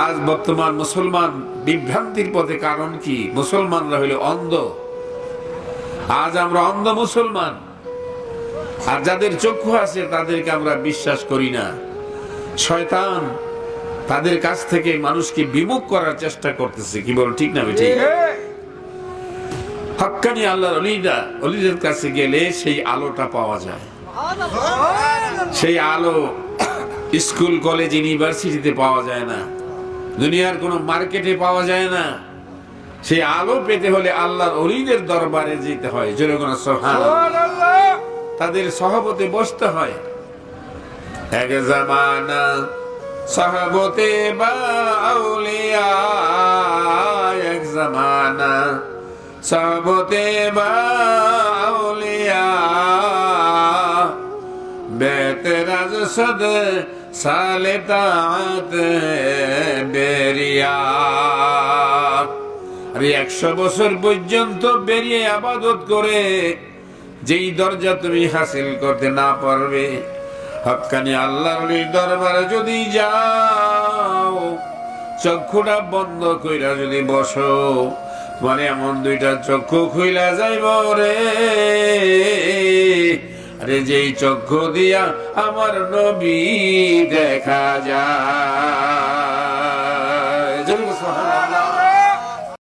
আজ বর্তমান মুসলমান বিভ্রান্তির পথে কারণ কি? মুসলমানরা হইল অন্ধ। আজ আমরা অন্ধ মুসলমান, আর যাদের চক্ষু আছে তাদেরকে আমরা বিশ্বাস করি না। শয়তান তাদের কাছ থেকে মানুষকে বিমুখ করার চেষ্টা করতেছে। কি বল, ঠিক না বেঠিক? হক্কানি আল্লাহর অলিদের কাছে গেলে সেই আলোটা পাওয়া যায়। সেই আলো স্কুল, কলেজ, ইউনিভার্সিটিতে পাওয়া যায় না, দুনিয়ার কোন মার্কেটে পাওয়া যায় না। সেই আলো পেতে হলে আল্লাহর অলিদের দরবারে যেতে হয়। যেরকম সুবহানাল্লাহ, তাদের সহবতে বসতে হয়। এক জামানা সহবতে বা আউলিয়া, এক জামানা সহবতে বা আউলিয়া, বেতরাজ সদ সালে তাআত বেরিয়া। আরে 100 বছর পর্যন্ত বেরিয়ে ইবাদত করে যেই দরজা তুমি হাসিল করতে না পারবে, হক্কানি আল্লাহর দরবারে যদি যাও, চক্ষুটা বন্ধ কইরা যদি বসো, মানে এমন দুইটা চক্ষু খুইলা যাইব রে। আরে যেই চক্ষু দিয়া আমার নবী দেখা যায়।